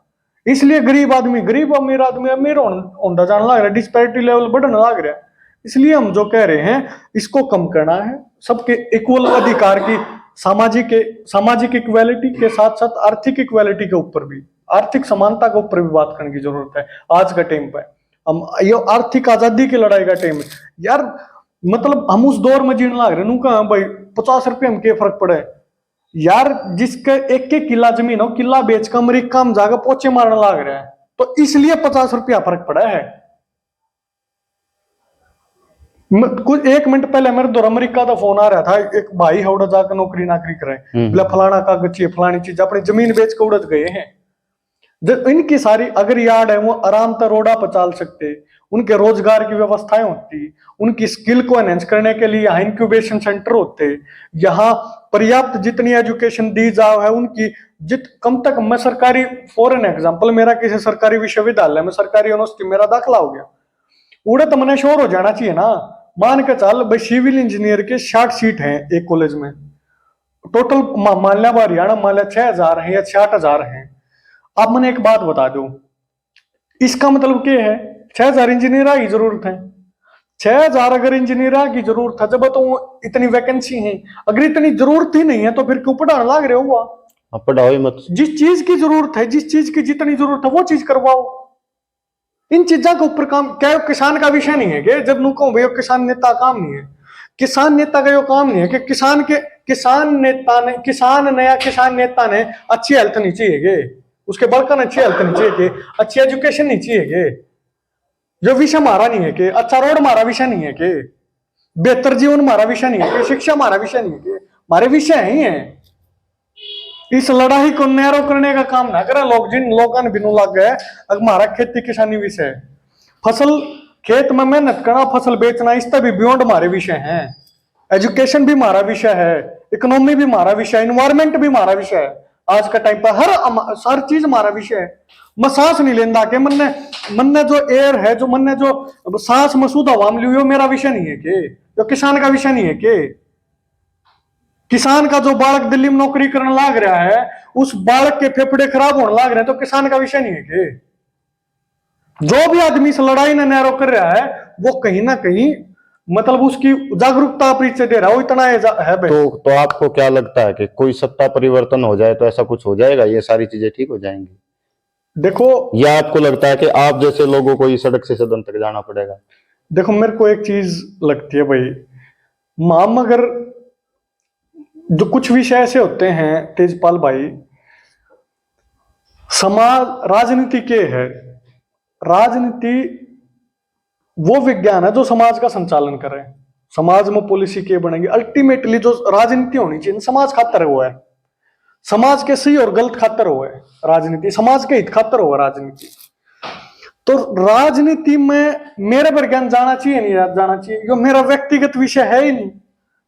इसलिए गरीब आदमी गरीब, अमीर आदमी अमीर होता जाने लग रहा है, डिस्पैरिटी लेवल बढ़ने लग रहा है। इसलिए हम जो कह रहे हैं इसको कम करना है, सबके इक्वल अधिकार की, सामाजिक इक्वालिटी के साथ साथ आर्थिक इक्वालिटी के ऊपर भी, आर्थिक समानता के ऊपर भी बात करने की जरूरत है आज का टाइम पे। हम ये आर्थिक आजादी की लड़ाई का टाइम है यार, मतलब हम उस दौर में जीने लग रहे हैं, कहा भाई 50 रुपये में क्या फर्क पड़े यार, जिसके एक किला जमीन हो, किला बेच कर अमरीका में जाकर पोचे मारने लग रहा है, तो इसलिए 50 रुपया फर्क पड़ा है। कुछ 1 मिनट पहले मेरे दौर अमेरिका का फोन आ रहा था, एक भाई है उड़ा जाकर नौकरी नाकरी करे, बोला फलाना कागज चाहिए, फलानी चीज, अपनी जमीन बेच के उड़द गए हैं। जब इनकी सारी अगर यार्ड है वो आराम से रोडा पर चल सकते, उनके रोजगार की व्यवस्थाएं होती, उनकी स्किल को एनहेंस करने के लिए यहाँ इंक्यूबेशन सेंटर होते, यहाँ पर्याप्त जितनी एजुकेशन दी जाओ है उनकी कम तक, मैं सरकारी फॉर एन एग्जाम्पल, मेरा किसी सरकारी विश्वविद्यालय में, सरकारी यूनिवर्सिटी मेरा दाखिला हो गया, उड़े तो मैंने श्योर हो जाना चाहिए ना, मान के चल भाई सिविल इंजीनियर के 60 सीट हैं एक कॉलेज में, टोटल मान लिया हरियाणा मान लिया 6000 है या 6000 है। अब मैंने एक बात बता दूं, इसका मतलब क्या है, 6000 इंजीनियर की जरूरत है, 6000 अगर इंजीनियर की जरूरत है, जब तो इतनी वैकेंसी है, अगर इतनी जरूरत ही नहीं है तो फिर क्यों पढ़ाने लग रहे हो? पढ़ाओ ही मत, जिस चीज की जरूरत है, जिस चीज की जितनी जरूरत है वो चीज करवाओ, इन चीजों के ऊपर काम। क्या किसान का विषय नहीं है कि जब नु कहूं भैया किसान नेता काम नहीं है, किसान नेता का यो काम नहीं है कि किसान नेता ने अच्छी हेल्थ नहीं चाहिए, उसके बड़का ने अच्छी हेल्थ नहीं चाहिए, अच्छी एजुकेशन नहीं चाहिए, जो विषय हमारा नहीं है कि अच्छा रोड हमारा विषय नहीं है कि बेहतर जीवन हमारा विषय नहीं है कि शिक्षा हमारा विषय नहीं है कि हमारे विषय ही है। इस लड़ाई को नैरो करने का काम ना करें लोग, जिन लोगों ने बिनू लग गए हमारा खेती किसानी विषय, फसल खेत में मेहनत करना, फसल बेचना, इस भी बियॉन्ड हमारे विषय हैं। एजुकेशन भी हमारा विषय है, इकोनॉमी भी हमारा विषय है, इन्वायरमेंट भी हमारा विषय है। आज का टाइम पर हर चीज हमारा विषय है। मैं सांस नहीं लेंदा के मन ने जो एयर है, जो मन ने जो सांस मसूद हवा में लियो, मेरा विषय नहीं है के? जो किसान का विषय नहीं है के? किसान का जो बालक दिल्ली में नौकरी करने लाग रहा है, उस बालक के फेफड़े खराब होने लाग रहे हैं, तो किसान का विषय नहीं है के? जो भी आदमी इस लड़ाई ने नैरो कर रहा है, वो कहीं ना कहीं मतलब उसकी जागरूकता परिचय दे रहा है, वो इतना है भाई। तो आपको क्या लगता है कि कोई सत्ता परिवर्तन हो जाए तो ऐसा कुछ हो जाएगा, ये सारी चीजें ठीक हो जाएंगी? देखो, या आपको लगता है कि आप जैसे लोगों को इस सड़क से सदन तक जाना पड़ेगा? देखो मेरे को एक चीज लगती है भाई, माम अगर जो कुछ विषय ऐसे होते हैं तेजपाल भाई, समाज राजनीति के है, राजनीति वो विज्ञान है जो समाज का संचालन करे। समाज में पॉलिसी के बनेगी, अल्टीमेटली जो राजनीति होनी चाहिए समाज खातर वो है, समाज के सही और गलत खातर हो है राजनीति, समाज के हित खातर हो राजनीति। तो राजनीति में मेरे पर ज्ञान जाना चाहिए नहीं जाना चाहिए, यो मेरा व्यक्तिगत विषय है ही नहीं,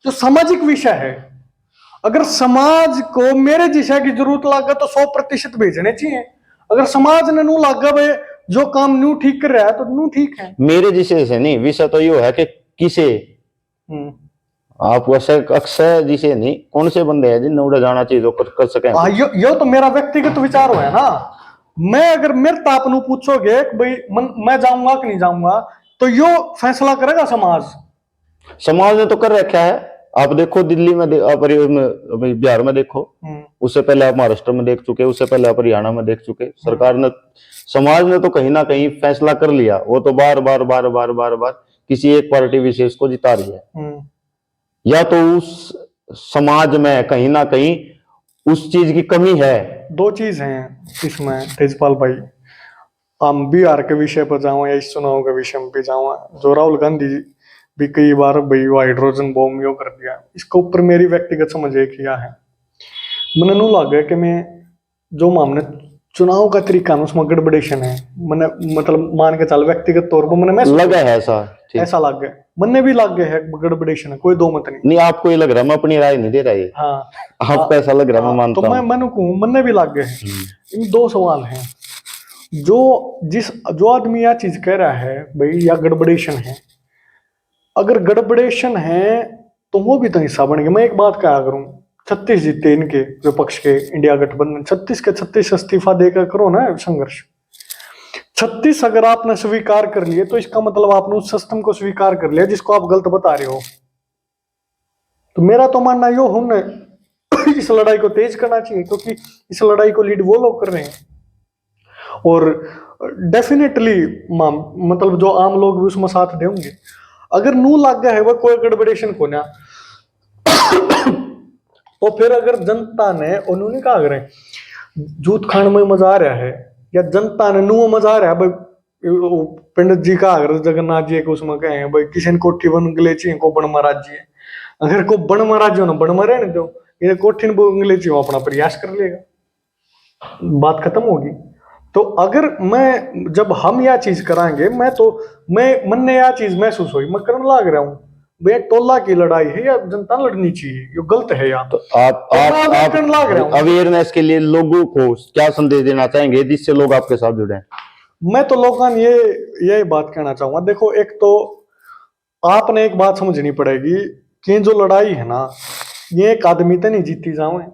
जो सामाजिक विषय है। अगर समाज को मेरे विषय की जरूरत लगा तो 100% भेजने चाहिए। अगर समाज ने नू लगा भाई जो काम न्यू ठीक कर रहा है तो न्यू ठीक है। मेरे जिसे से नहीं, विषय तो यो है कि किसे आप वैसे अक्सर जिसे नहीं, कौन से बंदे हैं जिन्हें उड़ा जाना चाहिए जो कर सके? यो तो मेरा व्यक्तिगत विचार है ना। मैं अगर मेरे ताप नू पूछोगे कि भाई मैं जाऊंगा कि नहीं जाऊंगा, तो यो फैसला करेगा समाज। समाज ने तो कर रखा है। आप देखो दिल्ली में, आप बिहार में देखो, उससे पहले आप महाराष्ट्र में देख चुके, उससे पहले आप हरियाणा में देख चुके। सरकार ने, समाज ने तो कहीं ना कहीं फैसला कर लिया, वो तो बार बार बार बार बार बार किसी एक पार्टी विशेष को जिता रही है। या तो उस समाज में कहीं ना कहीं उस चीज की कमी है। दो चीज हैं इसमें तेजपाल भाई, हम बिहार के विषय पर जाऊं या इस चुनाव के विषय में भी जाऊं, जो राहुल गांधी भी कई बार भाई हाइड्रोजन बॉम्ब यो कर दिया, इसके ऊपर मेरी व्यक्तिगत समझ एक किया है। मैंने नू लगा कि मैं जो मामने चुनाव का तरीका है उसमें गड़बड़ेशन है, मैंने मतलब मान के चल व्यक्तिगत तौर पर मैंने लगा है ऐसा लग गया, मन भी लग गया है गड़बड़ेशन है, कोई दो मत नहीं। आपको ये लग रहा है, मैं अपनी राय नहीं दे रहा है। हाँ, आपको ऐसा लग रहा है, मैं मानता हूं। तो मैं कहूं मन भी लग गए हैं। इन दो सवाल हैं, जो आदमी यह चीज कह रहा है भाई या गड़बड़ेशन है, अगर गड़बड़ेशन है तो वो भी तो हिस्सा बन गया। मैं एक बात कहा करूं, 36 जीते इनके विपक्ष के इंडिया गठबंधन, 36 के 36 इस्तीफा देकर करो ना संघर्ष। 36 अगर आपने स्वीकार कर लिए तो इसका मतलब आपने उस सिस्टम को स्वीकार कर लिया जिसको आप गलत बता रहे हो। तो मेरा तो मानना यो हूं ना, इस लड़ाई को तेज करना चाहिए, क्योंकि इस लड़ाई को लीड वो लोग कर रहे हैं। और डेफिनेटली मतलब जो आम लोग भी उसमें साथ देंगे। अगर नू लग गया है वह कोई गड़बड़ेशन को ना, तो फिर अगर जनता ने उन्होंने कहा करें जूत खान में मजा आ रहा है, या जनता ने नू मजा आ रहा है भाई, पंडित जी का अगर जगन्नाथ जी को उसमें कहे भाई किसी ने कोठी बन गले चाहिए को बन महाराज जी है, अगर को बन महाराज जी हो ना बन मरे नहीं तो ये कोठी बंगले चाहिए अपना प्रयास कर लेगा, बात खत्म होगी। तो अगर मैं जब हम यह चीज कराएंगे, मैं मन ने यह चीज महसूस हुई, मैं करने लग रहा हूँ भैया टोला की लड़ाई है या जनता लड़नी चाहिए, ये गलत है यार। तो आप अवेयरनेस के लिए लोगों को क्या संदेश देना चाहेंगे जिससे लोग आपके साथ जुड़े? मैं तो लोगों ने ये बात कहना चाहूंगा, देखो एक तो आपने एक बात समझनी पड़ेगी कि जो लड़ाई है ना, ये एक आदमी तो नहीं जीती जावे,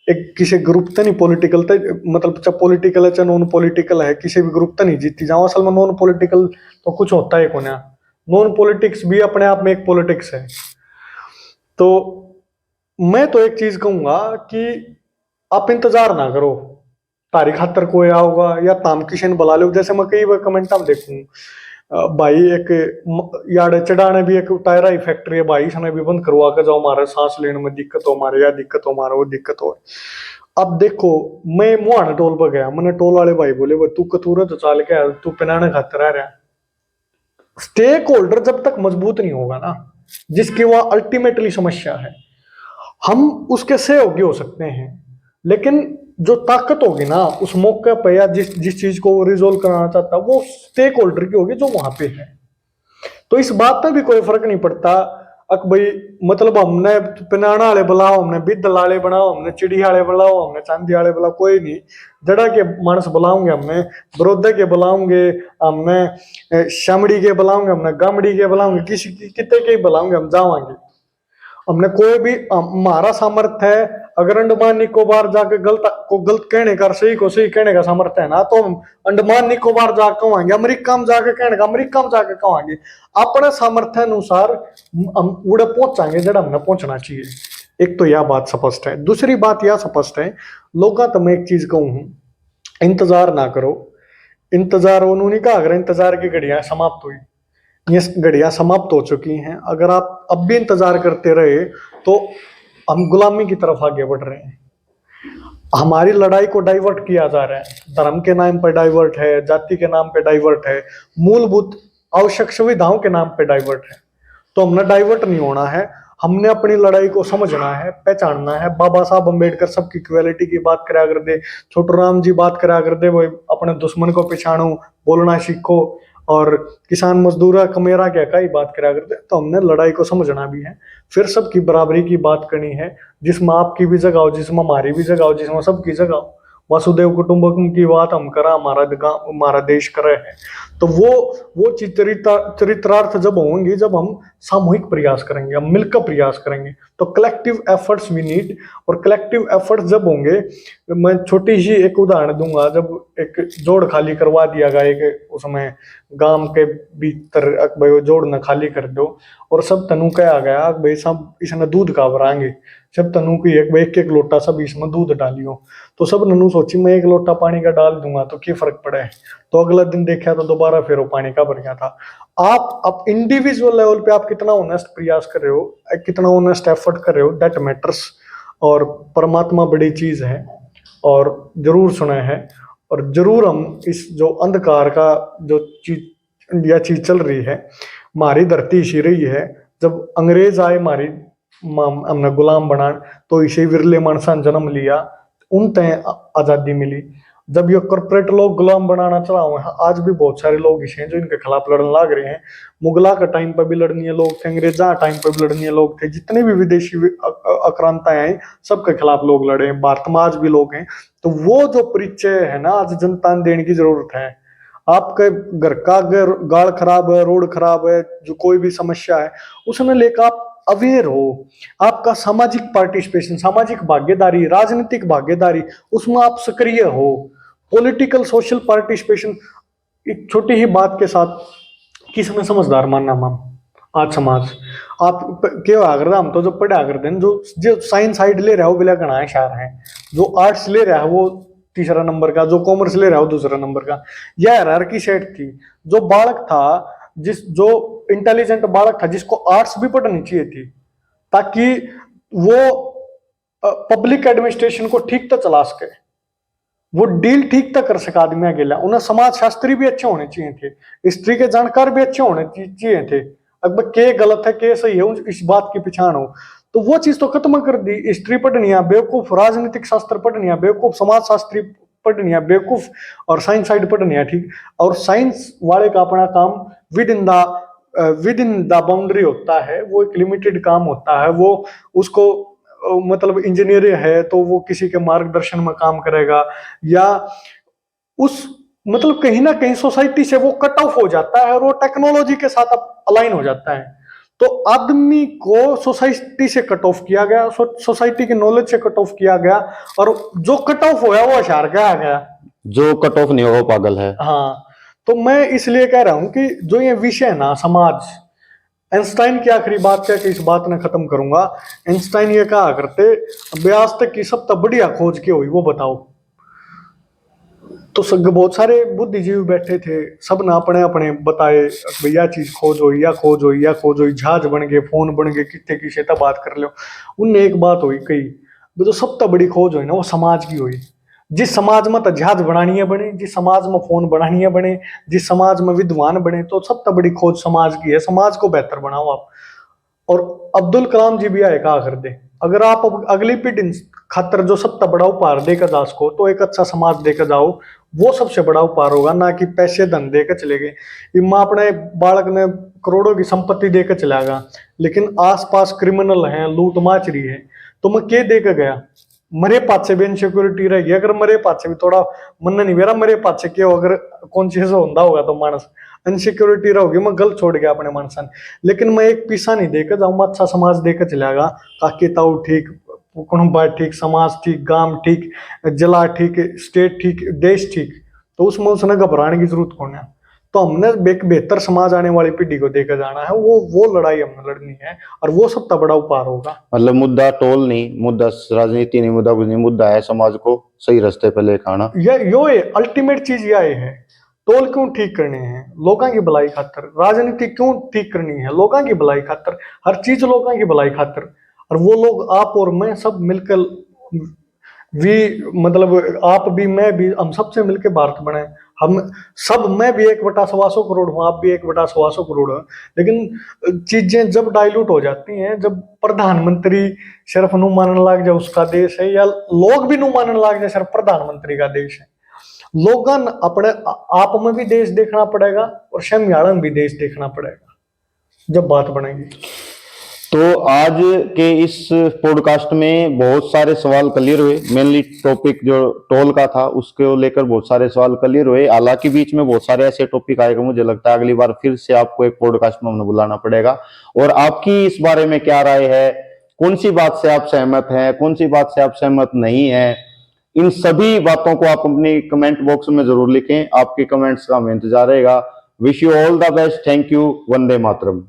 एक किसी ग्रुप तो नहीं पॉलिटिकल तो, मतलब चाहे पॉलिटिकल है चाहे नॉन पॉलिटिकल है, किसी भी ग्रुप तो नहीं जीती जाओ। असल में नॉन पॉलिटिकल तो कुछ होता है कोना, नॉन पॉलिटिक्स भी अपने आप में एक पॉलिटिक्स है। तो मैं तो एक चीज कहूंगा कि आप इंतजार ना करो, तारीख खातर कोई आओगा या ताम किशन बुला लो। जैसे मैं कई बार कमेंट में देखूं भाई, एक यार चढ़ाने भी एक टायरा ही फैक्ट्री है भाई, इसने भी बंद करवा कर जाओ, हमारे सांस लेने में दिक्कत हो, हमारे या दिक्कत हो, हमारे वो दिक्कत हो। अब देखो मैं मुहाना टोल पर गया, मैंने टोल वाले भाई बोले तू कतूरा तो चाल के तू पिनाने खातर आ रहा। स्टेक होल्डर जब तक मजबूत नहीं होगा ना, जिसकी वह अल्टीमेटली समस्या है, हम उसके सहयोगी हो सकते हैं, लेकिन जो ताकत होगी ना उस मौके पे, या जिस जिस चीज को वो रिजोल्व कराना चाहता है, वो स्टेक होल्डर की होगी जो वहां पे है। तो इस बात में भी कोई फर्क नहीं पड़ता अक भाई, मतलब हमने पिनाना वाले बुलाओ, हमने बिद्दल वाले बनाओ, हमने चिड़ी वाले बुलाओ, हमने चांदी वाले बुलाओ, कोई नहीं। जड़ा के मानस बुलाओगे हमने, बरोदे के बुलाओगे हमने, शामड़ी के बुलाओगे हमने, गामड़ी के बुलाओगे, किसी कितने के बुलाओगे हम जावांगे। हमने कोई भी हमारा सामर्थ्य है, अगर अंडमान निकोबार जाके गलत कहने का, सही को सही कहने का सामर्थ्य है ना, तो हम अंडमान निकोबार जाके कहेंगे, अमेरिका में जाके कहने का अमेरिका में जाके कहेंगे। अपने सामर्थ्य अनुसार हम उड़े पहुंचाएंगे जड़ा हमने पहुंचना चाहिए। एक तो यह बात स्पष्ट है। दूसरी बात यह स्पष्ट है, लोगों तो मैं एक चीज कहूं हूं, इंतजार ना करो। इंतजार उन्होंने कहा, अगर इंतजार की घड़ियां समाप्त हुई, ये घड़ियां समाप्त हो चुकी हैं। अगर आप अब भी इंतजार करते रहे तो हम गुलामी की तरफ आगे बढ़ रहे हैं। हमारी लड़ाई को डाइवर्ट किया जा रहा है, धर्म के नाम पर डाइवर्ट है, जाति के नाम पे डाइवर्ट है, मूलभूत आवश्यक सुविधाओं के नाम पे डाइवर्ट है। तो हमने डाइवर्ट नहीं होना है, हमने अपनी लड़ाई को समझना है, पहचानना है। बाबा साहब अम्बेडकर सबकी इक्वेलिटी की बात करा कर दे, छोटू राम जी बात करा कर दे, वो अपने दुश्मन को पहचानो, बोलना सीखो, और किसान मजदूरा कमेरा क्या का ही बात करा करते। तो हमने लड़ाई को समझना भी है, फिर सबकी बराबरी की बात करनी है, जिसमें आपकी भी जगह हो, जिसमें हमारी भी जगह हो, जिसमें सबकी जगह हो। वसुदेव कुटुंबकम की बात हम करा, हमारा देश करे है। तो वो चरित्रार्थ जब होंगे, जब हम सामूहिक प्रयास करेंगे, हम मिलकर प्रयास करेंगे, तो कलेक्टिव एफर्ट्स वी नीड। और कलेक्टिव एफर्ट्स जब होंगे, मैं छोटी सी एक उदाहरण दूंगा। जब एक जोड़ खाली करवा दिया गया, एक उसमें गांव के भीतर भाई वो जोड़ न खाली कर दो, और सब तनु कहा गया भाई सब इसमें दूध का भरांगे, सब तनु की एक एक लोटा सब इसमें दूध डालियो। तो सब ननू सोची मैं एक लोटा पानी का डाल दूंगा तो क्या फर्क पड़े। तो अगला दिन देखा तो दोबारा फिर वो पानी का भर गया था। आप इंडिविजुअल लेवल पे आप कितना ऑनेस्ट प्रयास कर रहे हो, कितना ऑनेस्ट एफर्ट कर रहे हो, दैट मैटर्स। और परमात्मा बड़ी चीज है, और जरूर सुना है, और जरूर हम इस जो अंधकार का जो चीज इंडिया चीज चल रही है, हमारी धरती इसी रही है। जब अंग्रेज आए हमारी हमने गुलाम बना, तो इसे विरले मानसा जन्म लिया, उन तय आजादी मिली। जब ये कॉर्पोरेट लोग गुलाम बनाना चला हुआ है, आज भी बहुत सारे लोग इसे हैं जो इनके खिलाफ लड़ने लग रहे हैं। मुगला का टाइम पर भी लड़नीय लोग थे, अंग्रेजा टाइम पर भी लड़नीय लोग थे, जितने भी विदेशी आक्रांताएं आई सबके खिलाफ लोग लड़े हैं, भारत में आज भी लोग हैं। तो वो जो परिचय है ना, आज जनता देने की जरूरत है। आपके घर का अगर गाड़ खराब है, रोड खराब है, जो कोई भी समस्या है, उसमें लेकर आप अवेयर हो। आपका सामाजिक पार्टिसिपेशन, सामाजिक भागीदारी, राजनीतिक भागीदारी, उसमें आप सक्रिय हो। Political social participation. एक छोटी ही बात के साथ किसमें समझदार मानना माम आज समाज आप क्या अगर हम तो जो पढ़ा करते हैं, जो साइंस साइड ले रहा है वो बिला गणा शार है, जो आर्ट्स ले रहा है वो तीसरा नंबर का, जो कॉमर्स ले रहा है वो दूसरा नंबर का। यह हायरार्की सेट थी। जो बालक था, जो इंटेलिजेंट बालक था, जिसको आर्ट्स भी पढ़नी चाहिए थी, ताकि वो पब्लिक एडमिनिस्ट्रेशन को ठीक तक चला सके, वो डील ठीक तक कर सका आदमी अकेला। उन्हें समाज शास्त्री भी अच्छे होने चाहिए थे, हिस्ट्री के जानकार भी अच्छे होने चाहिए थे। अब के गलत है के सही है इस बात की पहचान हो। तो वो चीज तो खत्म कर दी। हिस्ट्री पढ़नी है बेवकूफ, राजनीतिक शास्त्र पढ़नी है बेवकूफ, समाज शास्त्री पढ़नी है बेवकूफ, और साइंस साइड पढ़नी है ठीक। और साइंस वाले का अपना काम विद इन द बाउंड्री होता है, वो एक लिमिटेड काम होता है। वो उसको मतलब इंजीनियर है तो वो किसी के मार्गदर्शन में काम करेगा, या उस मतलब कहीं ना कहीं सोसाइटी से वो कट ऑफ हो जाता है, और वो टेक्नोलॉजी के साथ अलाइन हो जाता है। तो आदमी को सोसाइटी से कट ऑफ किया गया, सोसाइटी के नॉलेज से कट ऑफ किया गया, और जो कट ऑफ होया वो होशियार गया, जो कट ऑफ नहीं होगा वो पागल है। हाँ। तो मैं इसलिए कह रहा हूं कि जो ये विषय ना समाज, आइंस्टाइन की आखिरी बात क्या कि इस बात ने खत्म करूंगा। आइंस्टाइन ये कहा करते, ब्याज तक की सब तब बढ़िया खोज के हुई वो बताओ। तो बहुत सारे बुद्धिजीवी बैठे थे, सब ने अपने अपने बताए भैया चीज खोज हुई या खोज हुई या खोज हुई, जहाज बन गए, फोन बन गए, कितने की शेता बात कर लो। उनने एक बात हुई कही, जो सब तक बड़ी खोज हुई ना वो समाज की हुई। जिस समाज में तो जहाज बनानी है बने, जिस समाज में फोन बनानी है बने, जिस समाज में विद्वान बने, तो सब तक बड़ी खोज समाज की है। समाज को बेहतर बनाओ आप। और अब्दुल कलाम जी भी आए कहा कर दे, अगर आप अब अगली पीढ़ी खातर जो सबसे बड़ा उपहार देकर जा सको तो एक अच्छा समाज देकर जाओ, वो सबसे बड़ा उपहार होगा, ना कि पैसे धन देकर चले गए। इमा अपने बालक ने करोड़ों की संपत्ति देकर चलागा, लेकिन आसपास क्रिमिनल हैं, लूट माचरी है, तो मैं क्या देकर गया? मरे पाछे भी इनसिक्योरिटी रहेगी। अगर मरे पाछे भी थोड़ा मन नहीं मेरा मरे पाछे क्यों, अगर कॉन्शियस होता होगा तो मानस इनसिक्योरिटी रहोगी, मैं गल छोड़ गया अपने मानसन। लेकिन मैं एक पैसा नहीं देकर जाऊंगा, अच्छा समाज देकर चलेगा, काकी ताऊ ठीक, कुटुंबा ठीक, समाज ठीक, गांव ठीक, जिला ठीक, स्टेट ठीक, देश ठीक, तो उसमें उसने घबराने की जरूरत कौन है? तो हमने एक बेहतर समाज आने वाली पीढ़ी को देकर जाना है, वो लड़ाई हमने लड़नी है, और वो सबसे बड़ा उपहार होगा। मतलब मुद्दा टोल नहीं, मुद्दा राजनीति नहीं, मुद्दा कुछ नहीं, मुद्दा है समाज को सही रास्ते पे लेकर आना। यो अल्टीमेट चीज यह है। टोल क्यों ठीक करने हैं? लोगों की भलाई खातर। राजनीति क्यों ठीक करनी है? लोगों की भलाई खातर। हर चीज लोगों की भलाई खातर। और वो लोग आप और मैं सब मिलकर मतलब आप भी मैं भी, हम सबसे मिलकर भारत बने। हम सब, मैं भी 1/125 करोड़ हूँ, आप भी 1/125 करोड़ हो, लेकिन चीजें जब डाइल्यूट हो जाती हैं, जब प्रधानमंत्री सिर्फ नू मानने लग जाए उसका देश है, या लोग भी नू मानने लग जाए सिर्फ प्रधानमंत्री का देश है, लोगन अपने आप में भी देश देखना पड़ेगा और शमयालन में भी देश देखना पड़ेगा जब बात बनेगी। तो आज के इस पॉडकास्ट में बहुत सारे सवाल क्लियर हुए। मेनली टॉपिक जो टोल का था उसको लेकर बहुत सारे सवाल क्लियर हुए। हालांकि बीच में बहुत सारे ऐसे टॉपिक आएगा, मुझे लगता है अगली बार फिर से आपको एक पॉडकास्ट में हमें बुलाना पड़ेगा। और आपकी इस बारे में क्या राय है, कौन सी बात से आप सहमत हैं, कौन सी बात से आप सहमत नहीं है, इन सभी बातों को आप अपने कमेंट बॉक्स में जरूर लिखें। आपके कमेंट्स का हमें इंतजार रहेगा। Wish you all the best. Thank you. Vande Mataram.